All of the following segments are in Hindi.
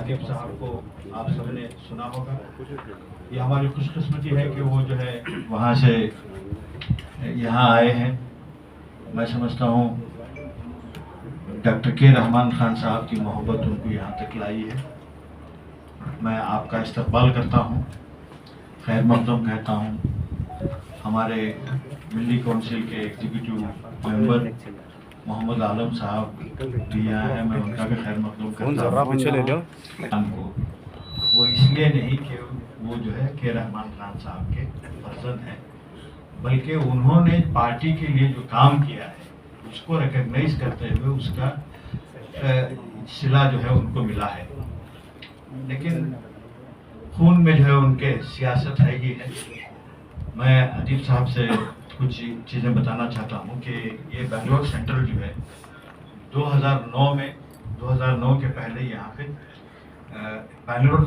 आदिब साहब को आप सबने सुना होगा। ये हमारी खुशकिस्मती है कि वो जो है वहाँ से यहाँ आए हैं। मैं समझता हूँ डॉक्टर के रहमान खान साहब की मोहब्बत उनको यहाँ तक लाई है। मैं आपका इस्तकबाल करता हूँ, खैर मकदम कहता हूँ। हमारे मिली काउंसिल के एग्जीक्यूटिव मेंबर मोहम्मद आलम साहब भी यहाँ हैं, मैं उनका भी खैर मकदम करता हूँ। वो इसलिए नहीं कि वो जो है के रहमान खान साहब के फर्जंद हैं, बल्कि उन्होंने पार्टी के लिए जो काम किया है उसको रिकग्नाइज करते हुए उसका सिला जो है उनको मिला है। लेकिन खून में जो है उनके सियासत है ही है। मैं अदीब साहब से कुछ चीज़ें बताना चाहता हूँ कि ये बेंगलोर सेंट्रल जो है 2009 के पहले यहाँ पे बेंगलोर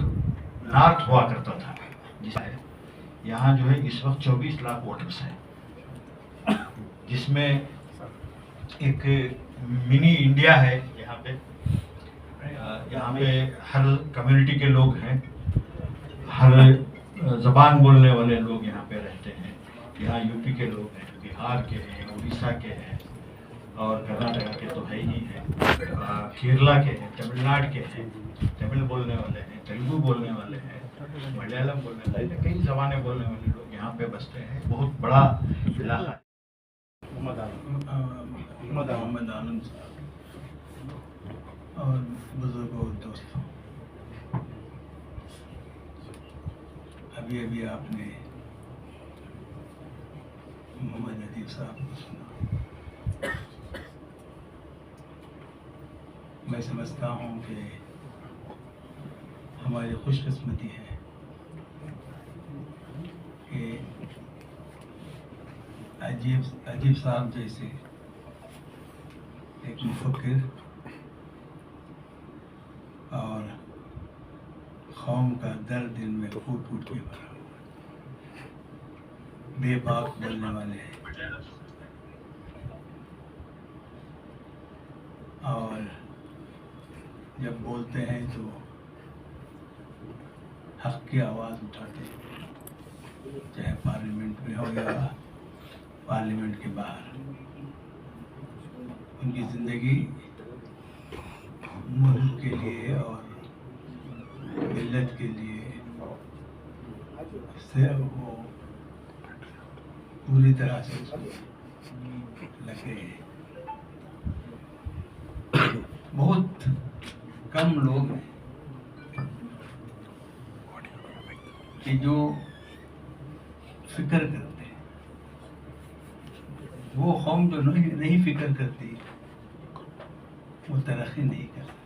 नॉर्थ हुआ करता था, जिसमें यहाँ जो है इस वक्त 24 लाख वोटर्स हैं, जिसमें एक मिनी इंडिया है। यहाँ पे हर कम्युनिटी के लोग हैं, हर ज़बान बोलने वाले लोग यहाँ पे रहते हैं। यहाँ यूपी के लोग हैं, बिहार के हैं, उड़ीसा के हैं और कर्नाटक के तो है ही हैं, केरला के हैं, तमिलनाडु के हैं, तमिल बोलने वाले हैं, तेलुगु बोलने वाले हैं, मलयालम बोलने वाले हैं, कई ज़बानें बोलने वाले लोग यहाँ पे बसते हैं। बहुत बड़ा इलाका है। मोहम्मद आलम साहब और बुजुर्गों और दोस्तों, अभी आपने मोहम्मद अदीब साहब को सुना। मैं समझता हूँ कि हमारी खुशकिस्मती है कि अदीब साहब जैसे एक मुफक्किर और कौम का दर्द दिल में फूट फूट के भरा हुआ बेबाक बोलने वाले हैं और जब बोलते हैं तो हक की आवाज़ उठाते हैं, चाहे पार्लियामेंट में हो या पार्लियामेंट के बाहर। उनकी ज़िंदगी मुल्क के लिए और मिल्लत के लिए से वो पूरी तरह से लगे हैं। बहुत कम लोग हैं कि जो फिक्र करते हैं। वो कौम जो नहीं फिक्र करती वो तरक्की नहीं करती।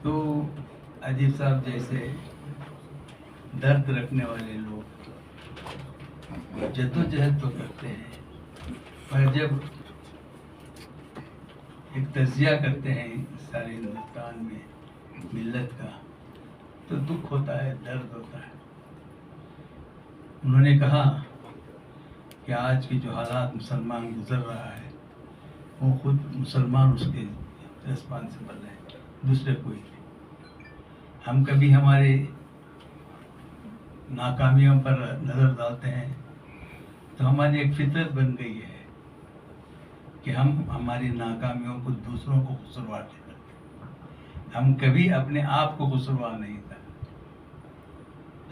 तो अदीब साहब जैसे दर्द रखने वाले लोग जद्दोजहद तो करते हैं, पर जब एक तज़िया करते हैं सारे हिंदुस्तान में मिल्लत का, तो दुख होता है, दर्द होता है। उन्होंने कहा कि आज की जो हालात मुसलमान गुजर रहा है वो खुद मुसलमान उसके रिस्पॉन्सिबल है, दूसरे कोई नहीं। हम कभी हमारे नाकामियों पर नज़र डालते हैं तो हमारी एक फितरत बन गई है कि हम हमारी नाकामियों को दूसरों को कसूरवार नहीं करते। हम कभी अपने आप को कसूरवार नहीं करते।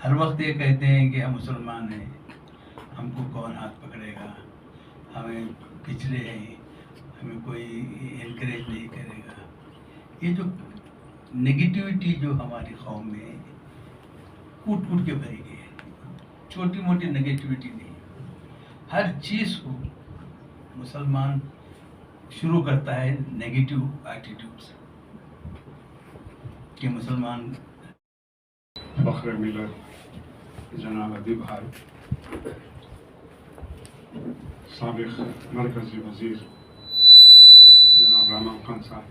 हर वक्त ये कहते हैं कि हम मुसलमान हैं, हमको कौन हाथ पकड़ेगा, हमें पिछड़े हैं, हमें कोई इनकरेज नहीं करेगा। ये जो नेगेटिविटी जो हमारी कौम में कूट कूट के भरी गई है, छोटी मोटी नेगेटिविटी नहीं, हर चीज़ को मुसलमान शुरू करता है नेगेटिव एटीट्यूड से कि मुसलमान। फ़ख्र मिलत जनाब अदीब भाई, साबिक़ मरकज़ी वज़ीर जनाब रहमान खान साहब,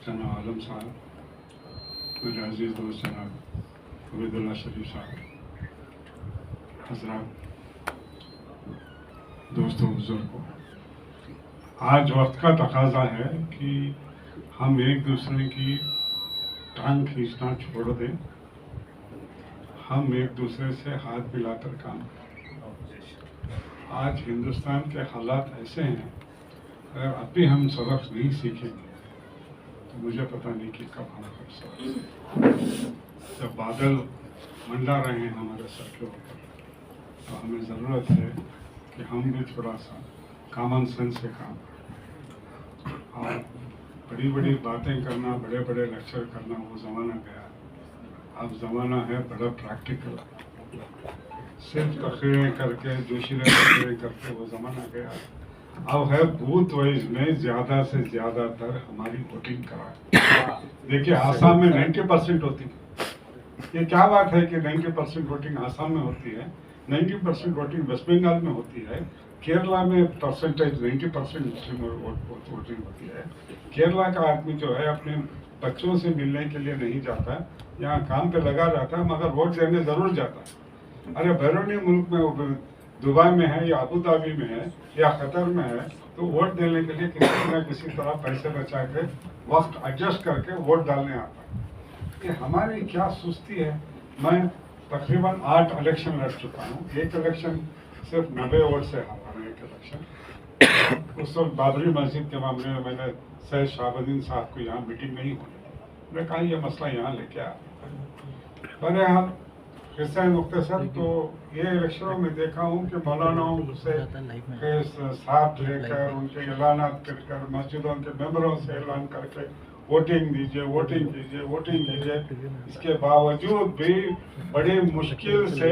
जनाब आलम साहब, मेरे अजीज़ दोस्त जनाब उबैदुल्लाह शरीफ साहब, हज़रात, दोस्तों, बुज़ुर्गों, आज वक्त का तकाजा है कि हम एक दूसरे की टांग खींचना छोड़ दें, हम एक दूसरे से हाथ मिलाकर काम करें। आज हिंदुस्तान के हालात ऐसे हैं, अगर अभी हम सबक नहीं सीखेंगे तो मुझे पता नहीं कि कब हम कर सकते। जब बादल मंडरा रहे हैं हमारे सर के ऊपर, तो हमें ज़रूरत है कि हम भी थोड़ा सा कॉमन सेंस से काम करें। और बड़ी बड़ी बातें करना, बड़े बड़े लेक्चर करना, वो ज़माना गया। अब ज़माना है बड़ा प्रैक्टिकल। सिर्फ तकरीरें करके, जोशीले तकरीरें करके वो ज़माना गया। अब है बूथ वाइज में ज़्यादा से ज़्यादातर हमारी वोटिंग करा। देखिए आसाम में 90% होती है। ये क्या बात है कि 90% वोटिंग आसाम में होती है, 90% वोटिंग वेस्ट बंगाल में होती है, केरला में परसेंटेज 90% मुस्लिम वोटिंग होती है। केरला का आदमी जो है अपने बच्चों से मिलने के लिए नहीं जाता, यहाँ काम पे लगा रहता है, मगर वोट देने जरूर जाता है। अरे बैरूनी मुल्क में, दुबई में है या अबू धाबी में है या कतर में है, तो वोट देने के लिए किसी न किसी तरह पैसे बचा के वक्त एडजस्ट करके वोट डालने आता है। कि हमारी क्या सुस्ती है। मैं तकरीबन 8 इलेक्शन लड़ चुका हूँ। एक इलेक्शन सिर्फ 90 वोट से हारा हूँ, एक इलेक्शन। उस वक्त बाबरी मस्जिद के मामले में मैंने सैयद शहाबुद्दीन साहब को यहाँ मीटिंग नहीं होने, मैं कहा ये मसला यहाँ लेके आ। मैंने हम हिस्सा मुख्तसर तो ये इलेक्शनों में देखा हूँ कि मौलानाओं से साथ लेकर, उनके ऐलानात कर मस्जिदों के मेंबरों से ऐलान करके वोटिंग दीजिए, वोटिंग कीजिए, वोटिंग कीजिए। इसके बावजूद भी बड़ी मुश्किल से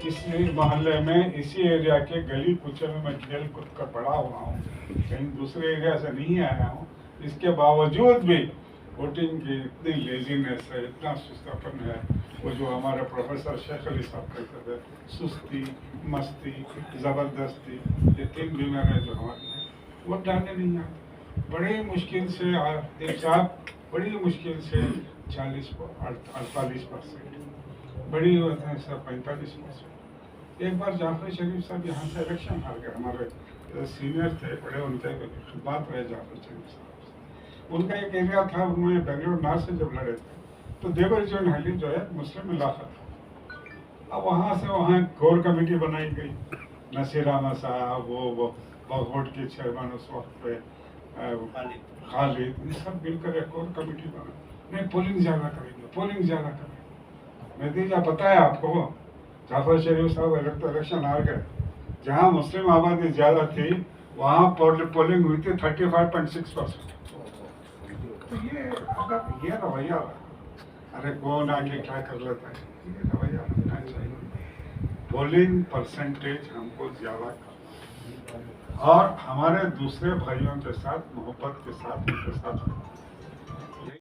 इस मोहल्ले में, इसी एरिया के गली कुचे में मैं खेल कूद कर बड़ा हुआ हूँ, कहीं दूसरे एरिया से नहीं आया हूँ। इसके बावजूद भी वोटिंग की इतनी लेजीनेस है, इतना सुस्तापन है। वो जो हमारे प्रोफेसर शेख अली साहब कहते थे, सुस्ती, मस्ती, ज़बरदस्ती, ये 3 बीमारियाँ जो हमारी हैं, वोट डालने नहीं आते। बड़ी मुश्किल से एक साहब, बड़ी मुश्किल से 48%, बड़ी होता है सर 45%। एक बार जाफर शरीफ साहब यहाँ से इलेक्शन हार गए, हमारे सीनियर थे, बड़े उनके बात रहे जाफर शरीफ साहब। उनका एक एरिया था, उन्होंने बेंगलोर नॉर्थ से जब लड़े थे तो देवर जोन हली जो है मुस्लिम इलाका था। अब वहाँ से वहाँ कोर कमेटी बनाई गई, नसीर अहमद साहब, वो बगोट के चेयरमैन उस वक्त पे खालिद, सब मिलकर एक और कमेटी बना। नहीं, पोलिंग ज़्यादा करेंगे, पोलिंग ज़्यादा करेंगे। नतीजा पता है आपको, जाफर शरीफ साहब इलेक्शन हार गए। जहाँ मुस्लिम आबादी ज़्यादा थी वहाँ पोलिंग हुई थी 35.6%। तो ये अगर ये रवैया रहा, अरे कौन आगे क्या कर लेता है, ये रवैया रखना चाहिए। पोलिंग परसेंटेज हमको ज़्यादा करना और हमारे दूसरे भाइयों के साथ मोहब्बत के साथ उनके साथ